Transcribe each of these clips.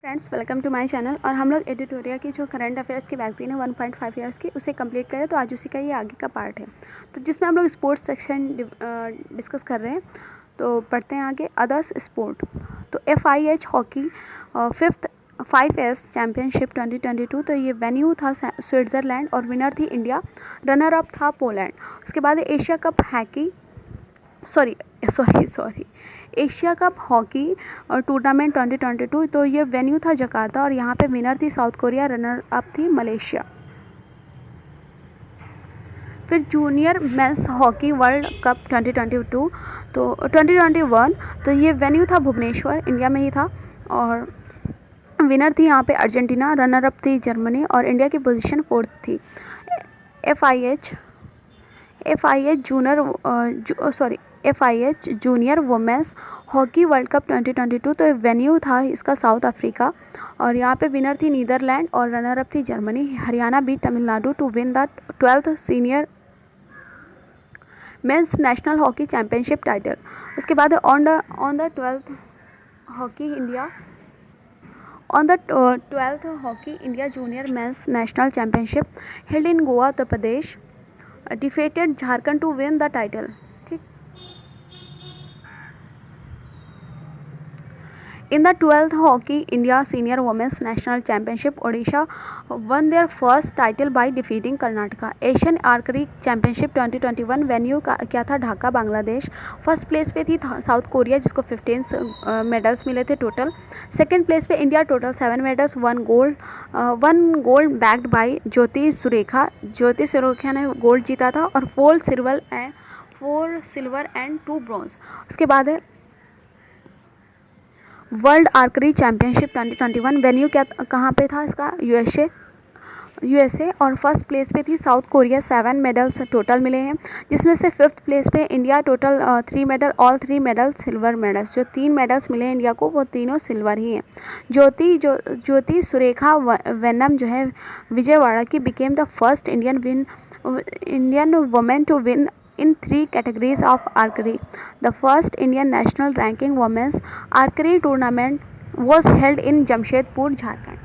Friends, welcome to my channel. और हम लोग एडिटोरिया की जो करंट अफेयर्स की मैगजीन है 1.5 ईयर्स की, उसे कंप्लीट करें। तो आज उसी का ये आगे का पार्ट है, तो जिसमें हम लोग स्पोर्ट्स सेक्शन डिस्कस कर रहे हैं। तो पढ़ते हैं आगे। Others sport. तो FIH हॉकी 5S चैम्पियनशिप 2022। तो ये वेन्यू था स्विट्ज़रलैंड और विनर थी इंडिया। रनर अप था पोलैंड। उसके बाद एशिया कप हैकी sorry Asia cup hockey tournament 2022। तो ये वेन्यू था जकार्ता और यहाँ पे विनर थी साउथ कोरिया, रनर अप थी मलेशिया। फिर junior men's hockey world cup 2022 तो 2021। तो ये वेन्यू था भुवनेश्वर, इंडिया में ही था और विनर थी यहाँ पे अर्जेंटीना, रनर अप थी जर्मनी और इंडिया की पोजीशन 4th थी। FIH junior women's hockey world cup 2022। तो वेन्यू था इसका साउथ अफ्रीका और यहाँ पे विनर थी नीदरलैंड और रनर अप थी Germany. Haryana beat Tamil Nadu to win the 12th senior men's national hockey championship title. उसके बाद on the 12th hockey India junior men's national championship held in Goa Uttar Pradesh defeated Jharkhand to win the title. ठीक। In the 12th Hockey India Senior Women's National Championship, Odisha won their first title by defeating Karnataka. Asian Archery Championship 2021 venue का क्या था? Dhaka, Bangladesh. First place पे थी south Korea जिसको 15 medals मिले थे total. Second place पे India, total 7 medals, 1 gold bagged by Jyoti Surekha ने गोल्ड जीता था और 4 सिल्वर एंड 2 ब्रॉन्ज। उसके बाद है वर्ल्ड आर्करी चैम्पियनशिप 2021 वेन्यू क्या कहाँ पे था इसका? यूएसए और फर्स्ट प्लेस पे थी साउथ कोरिया। 7 मेडल्स टोटल मिले हैं जिसमें से 5th प्लेस पे India, total 3 medal, all 3 medal silver medals. जो 3 मेडल्स मिले हैं इंडिया को वो तीनों सिल्वर ही हैं। ज्योति सुरेखा वेनम जो है विजयवाड़ा की became the first Indian women to win in 3 categories of archery. The first Indian national ranking women's archery tournament was held in Jamshedpur, Jharkhand.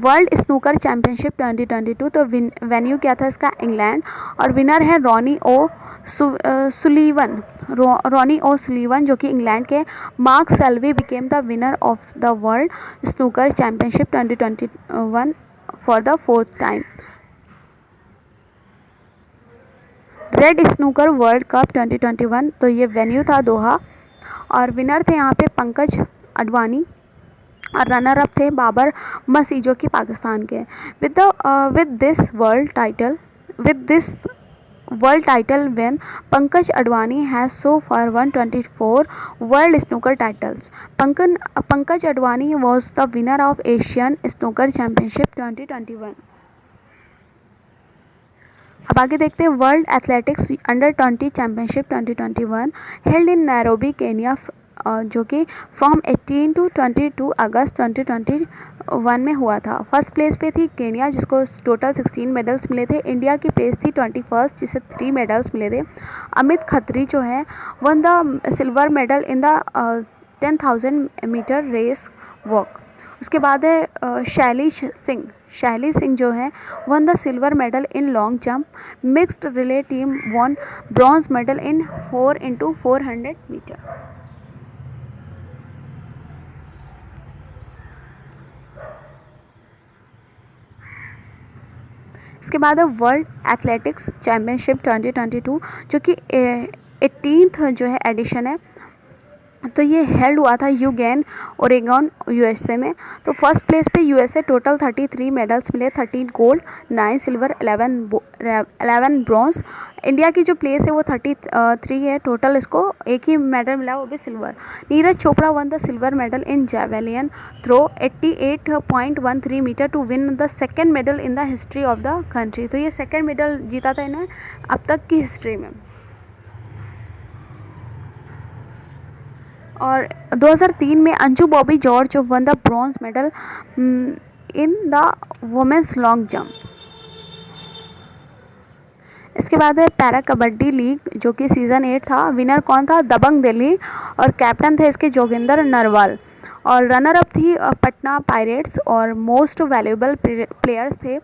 World snooker championship 2022। तो वेन्यू क्या था इसका? इंग्लैंड और winner है Ronnie ओ Sullivan जो कि England के। Mark Selby became the winner of the world snooker championship 2021 for the 4th time. Red snooker world cup 2021। तो ये वेन्यू था दोहा और विनर थे यहाँ पे पंकज अडवाणी और रनर अप थे बाबर मसी जो कि पाकिस्तान के। With this world title win Pankaj Advani has so far won 24 world snooker titles. Pankaj Advani was the winner of Asian snooker championship 2021। अब आगे देखते हैं world athletics under 20 championship 2021 held in Nairobi, Kenya, जो कि फ्रॉम 18 to 22 अगस्त 2021 में हुआ था। फर्स्ट प्लेस पे थी केनिया जिसको टोटल 16 मेडल्स मिले थे। इंडिया की प्लेस थी 21st जिसे 3 मेडल्स मिले थे। अमित खत्री जो है won the silver medal in the 10,000 metre race walk. उसके बाद है शैली सिंह जो है won the silver medal in long jump. Mixed relay team won bronze medal in 4x400 metre. इसके बाद है वर्ल्ड एथलेटिक्स चैम्पियनशिप 2022 जो कि 18th जो है एडिशन है। तो ये हेल्ड हुआ था यूगेन, ओरेगन, यूएसए में। तो फर्स्ट प्लेस पे यूएसए, टोटल 33 मेडल्स मिले, 13 गोल्ड, 9 सिल्वर, 11 ब्रॉन्ज। इंडिया की जो प्लेस है वो 33 है, टोटल इसको एक ही मेडल मिला वो भी silver. Neeraj Chopra won the silver medal in javelin throw 88.13 metres to win the second medal in the history of the country. तो ये सेकेंड मेडल जीता था इन्होंने अब तक की हिस्ट्री में। और 2003 में Anju Bobby George won the bronze medal in the women's long jump. इसके बाद है पैरा कबड्डी लीग जो कि सीज़न 8 था। विनर कौन था? दबंग दिल्ली और कैप्टन थे इसके जोगिंदर नरवाल। और रनर अप थी पटना पायरेट्स। और मोस्ट वैल्यूएबल प्लेयर्स थे,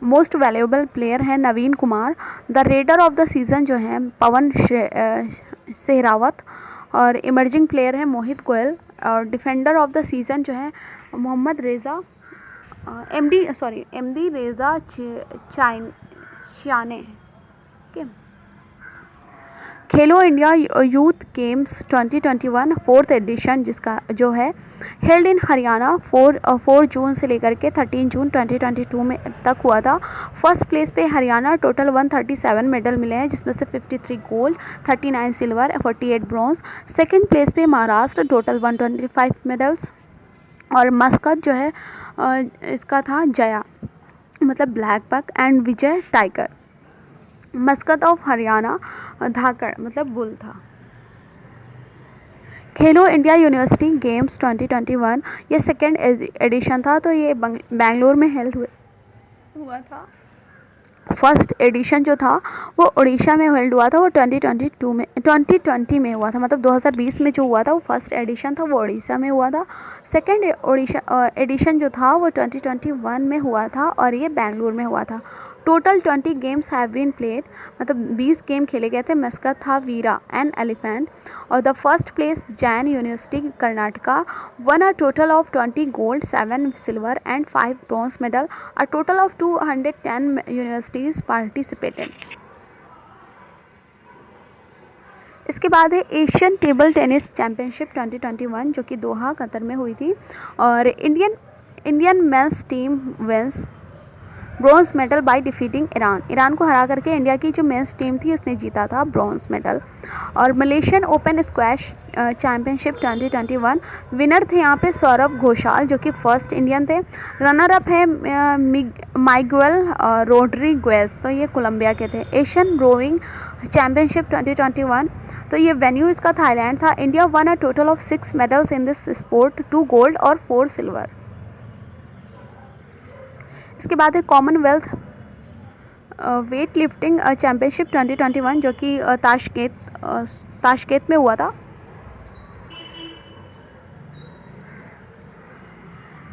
मोस्ट वैल्यूएबल प्लेयर है Naveen Kumar. The raider of the season जो है पवन सहरावत। और इमर्जिंग प्लेयर है मोहित गोयल। और डिफेंडर ऑफ द सीज़न जो है Mohammad Reza MD Reza Chiyaneh. Okay. Khelo India youth games 2021 fourth edition जिसका जो है हेल्ड इन हरियाणा 4 जून से लेकर के 13 जून 2022 में तक हुआ था। फर्स्ट प्लेस पे हरियाणा, टोटल 137 मेडल मिले हैं जिसमें से 53 gold, 39 silver, 48 bronze. Second place पे महाराष्ट्र, टोटल 125 मेडल्स। और मस्कत जो है इसका था जया मतलब black buck and Vijay tiger. Mascot of Haryana Dhakad मतलब बुल था। खेलो इंडिया यूनिवर्सिटी गेम्स 2021 ये सेकेंड एडिशन था, तो ये बेंगलोर में हेल्ड हुआ था। फर्स्ट एडिशन जो था वो उड़ीसा में हेल्ड हुआ था, वो 2020 में हुआ था, मतलब 2020 में जो हुआ था वो फर्स्ट एडिशन था वो उड़ीसा में हुआ था। सेकेंड एडिशन जो था वो 2021 में हुआ था और ये बेंगलुरु में हुआ था। Total 20 games have been played, मतलब 20 गेम खेले गए थे। मस्कत था वीरा एंड एलिफेंट। और the first place Jain university Karnataka won a total of 20 gold, 7 silver and 5 bronze medal. A total of 210 universities participated. इसके बाद है एशियन टेबल टेनिस चैम्पियनशिप 2021 जो कि दोहा कतर में हुई थी। और Indian men's team wins bronze medal by defeating Iran को हरा करके इंडिया की जो मेंस टीम थी उसने जीता था ब्रॉन्ज मेडल। और Malaysian open squash championship 2021 winner थे यहाँ पे सौरभ घोषाल जो कि फर्स्ट इंडियन थे। रनर अप है माइगुएल रोड्रिगुएज, तो ये कोलंबिया के थे। एशियन रोइंग चैम्पियनशिप 2021 तो ये वेन्यू इसका थाईलैंड था। India one a total of 6 medals in this sport, 2 gold और 4 सिल्वर। इसके बाद है कॉमनवेल्थ वेट लिफ्टिंग चैम्पियनशिप 2021 जो कि ताशकेत में हुआ था।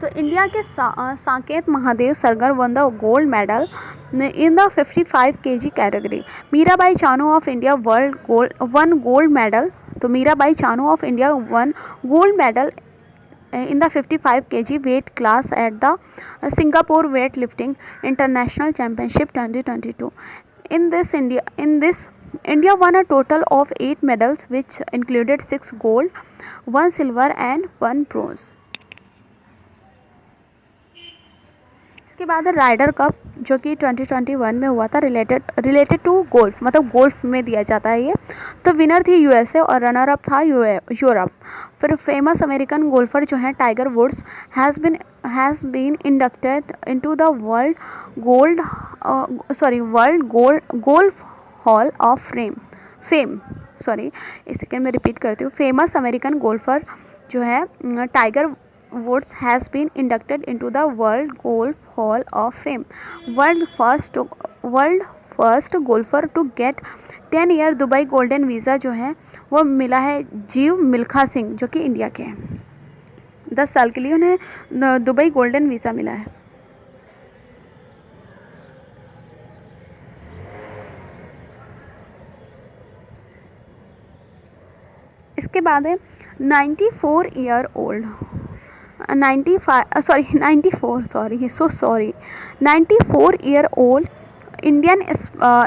तो इंडिया के Saket Mahadev Sargar won the gold medal in the 55 kg category. Mirabai Chanu of India won gold medal. तो Mirabai Chanu of India won gold medal in the 55 kg weight class at the Singapore Weightlifting International Championship 2022. In this, India won a total of 8 medals, which included 6 gold, 1 silver, and 1 bronze. इसके बाद rider cup जो कि 2021 में हुआ था, related to golf, मतलब golf में दिया जाता है ये। तो विनर थी यूएसए और रनर अप था यूरोप। फिर फेमस अमेरिकन गोल्फर जो हैं Tiger Woods has been inducted into the world golf hall of fame. एक सेकेंड में रिपीट करती हूँ। फेमस अमेरिकन गोल्फर जो है Tiger Woods has been inducted into the World Golf Hall of Fame. World first golfer to get 10-year Dubai golden visa जो है वो मिला है जीव मिल्खा सिंह जो कि इंडिया के हैं। 10 साल के लिए उन्हें दुबई गोल्डन वीज़ा मिला है। इसके बाद है 94-year-old Indian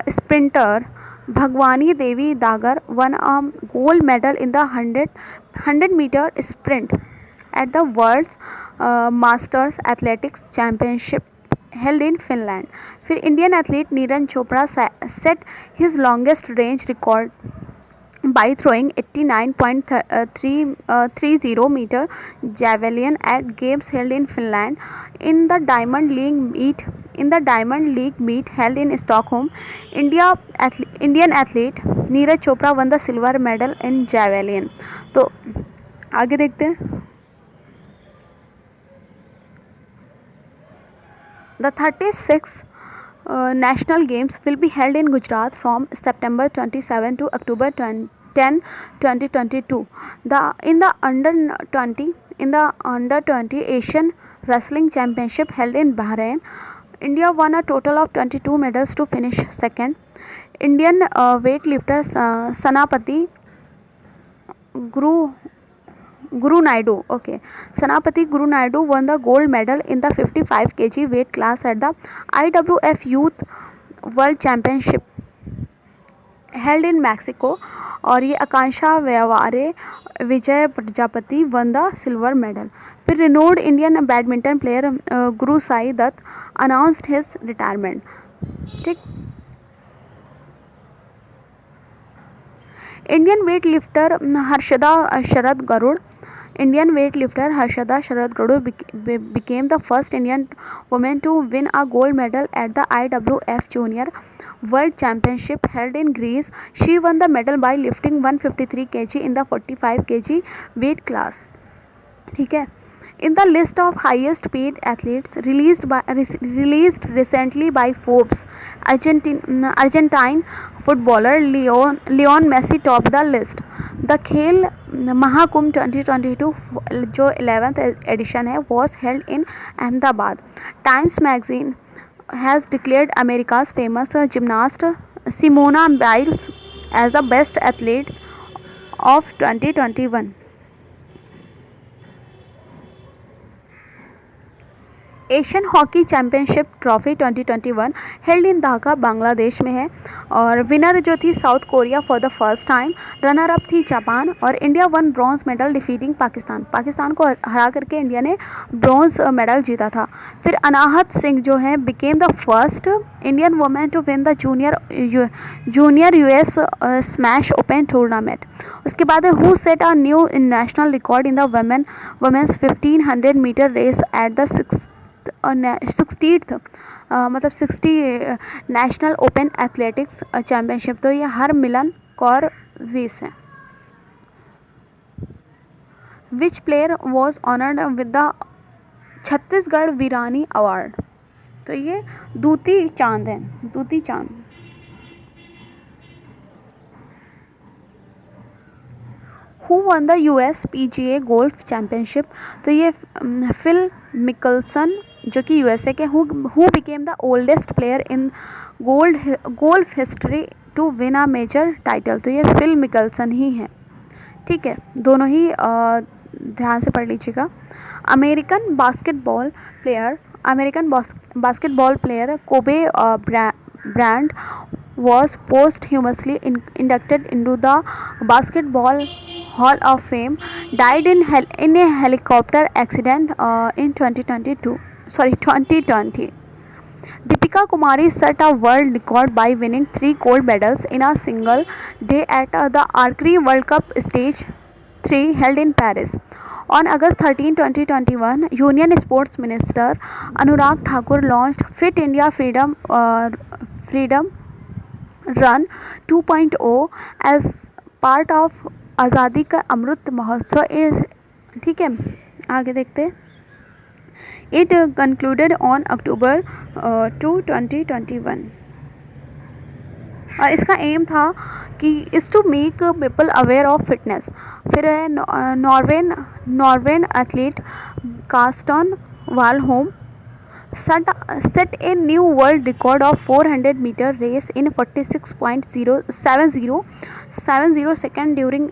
sprinter Bhagwani Devi Dagar won a gold medal in the 100-meter sprint at the World's Masters Athletics Championship held in Finland. फिर Indian athlete Neeraj Chopra set his longest range record by throwing 89.30 meter javelin at games held in Finland. In the Diamond League meet held in Stockholm, Indian athlete Neeraj Chopra won the silver medal in javelin. तो आगे देखते हैं। The 36th National Games will be held in Gujarat from September 27 to October 20 10, 2022. In the under 20 Asian Wrestling Championship held in Bahrain, India won a total of 22 medals to finish second. Indian weightlifter Sanapati Guru Sanapati Guru Naidu won the gold medal in the 55 kg weight class at the IWF Youth World Championship held in Mexico. और ये Akanksha Vyavahare Vijay Prajapati won the silver medal. फिर renowned Indian badminton player Guru Sai Dutt announced his retirement. ठीक. Indian weightlifter Harshada Sharad Garud became the first Indian woman to win a gold medal at the IWF Junior World Championship held in Greece. She won the medal by lifting 153 kg in the 45 kg weight class. ठीक है. In the list of highest paid athletes released recently by Forbes, Argentine footballer Lionel Messi topped the list. The खेल महाकुंभ 2022 जो 11th edition है was held in Ahmedabad. Times magazine has declared America's famous gymnast Simona Biles as the best athlete of 2021. Asian hockey championship trophy 2021 held in Dhaka Bangladesh में है. और winner जो थी south Korea for the first time. Runner up थी Japan. और India one bronze medal defeating Pakistan को हरा करके इंडिया ने ब्रॉन्ज मेडल जीता था. फिर अनाहत सिंह जो है became the first Indian women to win the junior US smash open tournament. उसके बाद who set a new national record in the women's 1500 metres race at the 60th मतलब 60 नेशनल ओपन एथलेटिक्स चैम्पियनशिप. तो ये हरमिलन कौर वीस है. Which player was honoured with the Chhattisgarh वीरानी award. तो ये दूती चांद है. Dutee Chand. Who won the US PGA golf championship. तो ये फिल मिकलसन जो कि USA के who became the oldest player in golf history to win a major title. तो ये फिल मिकलसन ही है. ठीक है. दोनों ही ध्यान से पढ़ लीजिएगा. American basketball player Kobe Bryant was posthumously inducted into the Basketball Hall of Fame. Died in a helicopter accident in 2020. Deepika Kumari set a world record by winning 3 gold medals in a single day at the Archery World Cup Stage 3 held in Paris. On August 13, 2021, Union Sports Minister Anurag Thakur launched Fit India Freedom Run 2.0 as part of आज़ादी का अमृत महोत्सव. ठीक है. आगे देखते हैं. It concluded on October 2, 2021. और इसका aim था कि is to make people aware of fitness. फिर है Norwegian athlete Karsten Warholm set a new world record of 400 meter race in 46.070 second during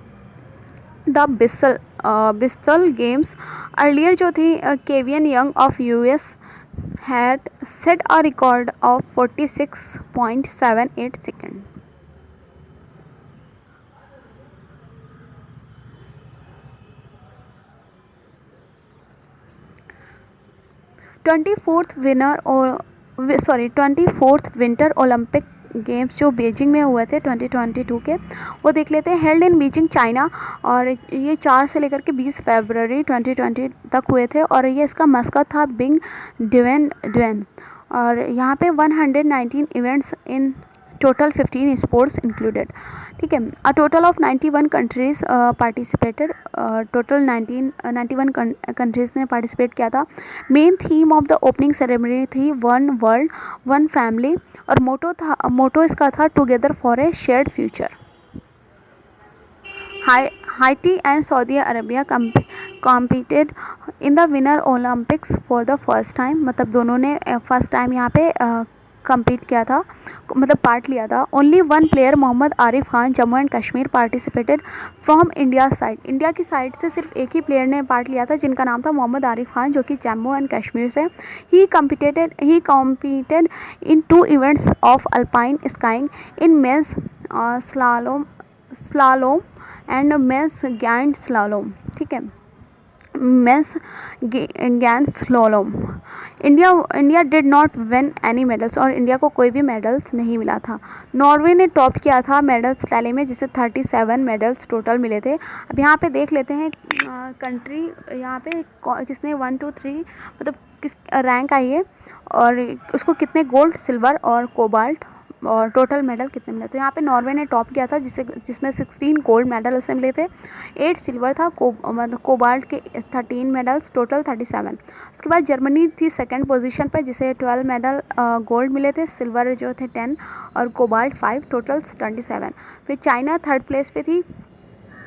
the Bristol Games. Earlier जो थी केवियन young of US had set a record of 46.78 second. 24th winter Olympic games जो Beijing में हुए थे 2022 के, वो देख लेते हैं. Held in Beijing China. और ये 4 से लेकर के 20 फरवरी 2020 तक हुए थे. और ये इसका मस्कट था बिंग ड्वेन. और यहाँ पे 119 events in total 15 sports included. ठीक है. अ total of 91 countries participated. Total 91 countries ने पार्टिसिपेट किया था. Main theme of the opening ceremony थी वन वर्ल्ड वन फैमिली. और मोटो इसका था together for a shared future. Haiti and Saudi Arabia competed in the Winter Olympics for the first time. मतलब दोनों ने फर्स्ट टाइम यहाँ पे कम्पीट किया था, मतलब पार्ट लिया था. Only one player Mohammad Arif Khan Jammu and Kashmir participated from India side. India की साइड से सिर्फ एक ही प्लेयर ने पार्ट लिया था जिनका नाम था मोहम्मद आरिफ खान, जो कि जम्मू एंड कश्मीर से. He competed in 2 events of alpine skiing in men's slalom and men's giant slalom. ठीक है, men's giant slalom. India did not win any medals, और इंडिया को कोई भी मेडल्स नहीं मिला था. नॉर्वे ने टॉप किया था मेडल्स टैली में, जिसे 37 मेडल्स टोटल मिले थे. अब यहाँ पे देख लेते हैं कंट्री, यहाँ पे किसने 1 2 3 मतलब किस रैंक आई है, और उसको कितने गोल्ड, सिल्वर और कोबाल्ट और टोटल मेडल कितने मिले. तो यहाँ पे नॉर्वे ने टॉप किया था, जिसमें 16 गोल्ड मेडल उसे मिले थे, 8 सिल्वर था, मतलब कोबाल्ट के 13 मेडल्स, टोटल 37. उसके बाद जर्मनी थी सेकंड पोजीशन पर, जिसे 12 मेडल गोल्ड मिले थे, सिल्वर जो थे 10 और कोबाल्ट 5, टोटल 27. फिर चाइना थर्ड प्लेस पे थी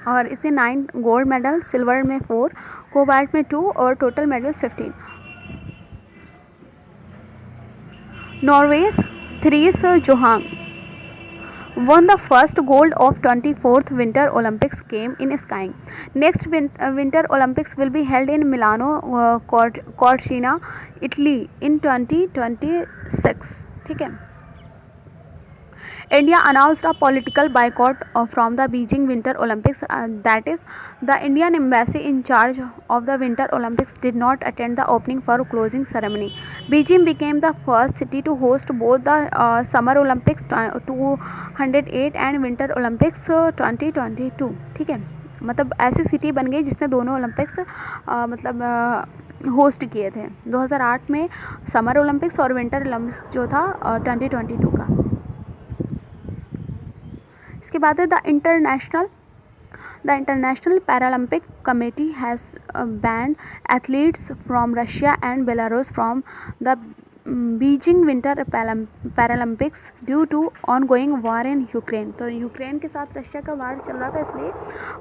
और इसे 9 गोल्ड मेडल, सिल्वर में 4, कोबाल्ट में 2 और total medal 15. Norway's Therese Johaug won the first gold of 24th Winter Olympics game in skiing. Next Winter Olympics will be held in Milano, Cortina, Italy in 2026. ठीक है. India announced a political boycott from the Beijing Winter Olympics. That is, the Indian embassy in charge of the Winter Olympics did not attend the opening or closing ceremony. Beijing became the first city to host both the Summer Olympics 2008 and Winter Olympics 2022. ठीक है, मतलब ऐसी city बन गई जिसने दोनों Olympics मतलब host किए थे. 2008 में समर ओलंपिक्स और विंटर ओलंपिक्स जो था 2022 का. इसके बाद है the international Paralympic committee has banned athletes from Russia and Belarus from the Beijing winter Paralympics due to ongoing war in Ukraine. तो यूक्रेन के साथ रशिया का वार चल रहा था, इसलिए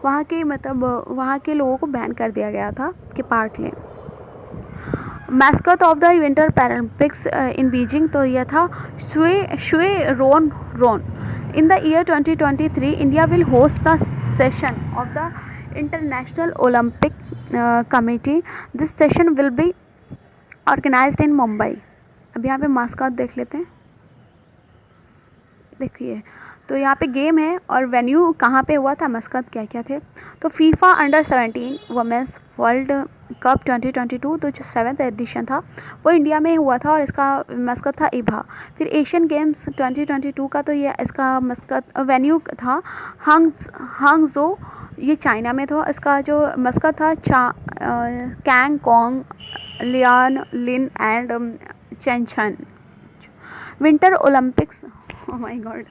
वहाँ के लोगों को बैन कर दिया गया था कि पार्ट लें. Mascot of the winter Paralympics in Beijing, तो यह था शुए रोन. In the year 2023, India will host the session of the International Olympic Committee. This session will be organized in Mumbai. अब यहाँ पे मास्कट देख लेते हैं. देखिए, तो यहाँ पे गेम है और वेन्यू कहाँ पे हुआ था, मस्कत क्या क्या थे. तो FIFA under 17 women's world cup 2022, तो जो 7th एडिशन था वो इंडिया में हुआ था और इसका मस्कत था इभा. फिर एशियन गेम्स 2022 का, तो ये इसका मस्कत वेन्यू था हांगजो, ये चाइना में था. इसका जो मस्कत था Congcong, Lianlian and Chenchen. Winter Olympics, oh my god,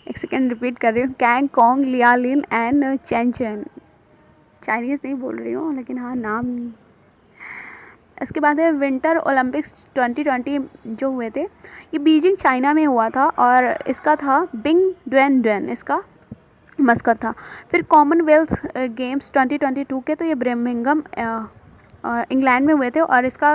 एक सेकेंड रिपीट कर रही हूँ, कैंग कोंग, लिया लिन एंड चेंचन. चाइनीज़ नहीं बोल रही हूँ, लेकिन हाँ नाम. इसके बाद है विंटर ओलंपिक्स 2020 जो हुए थे, ये बीजिंग चाइना में हुआ था और इसका था बिंग ड्वेन इसका मस्कत था. फिर कॉमनवेल्थ गेम्स 2022 के, तो ये ब्रमिंघम इंग्लैंड में हुए थे और इसका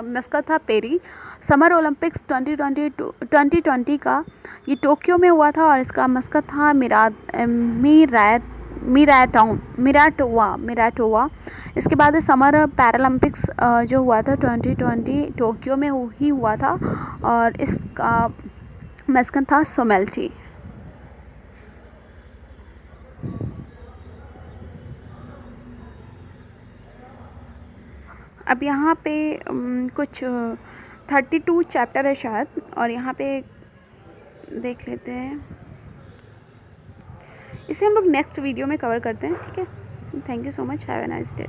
मस्कत था पेरी. समर ओलंपिक्स 2020 का, ये टोक्यो में हुआ था और इसका मस्कत था मिराटोवा. इसके बाद समर पैरालंपिक्स जो हुआ था 2020 टोक्यो में ही हुआ था और इसका मस्कत था सोमेल्टी. अब यहाँ पे कुछ 32 चैप्टर है शायद, और यहाँ पे देख लेते हैं, इसे हम लोग नेक्स्ट वीडियो में कवर करते हैं. ठीक है, thank you so much, have a nice day.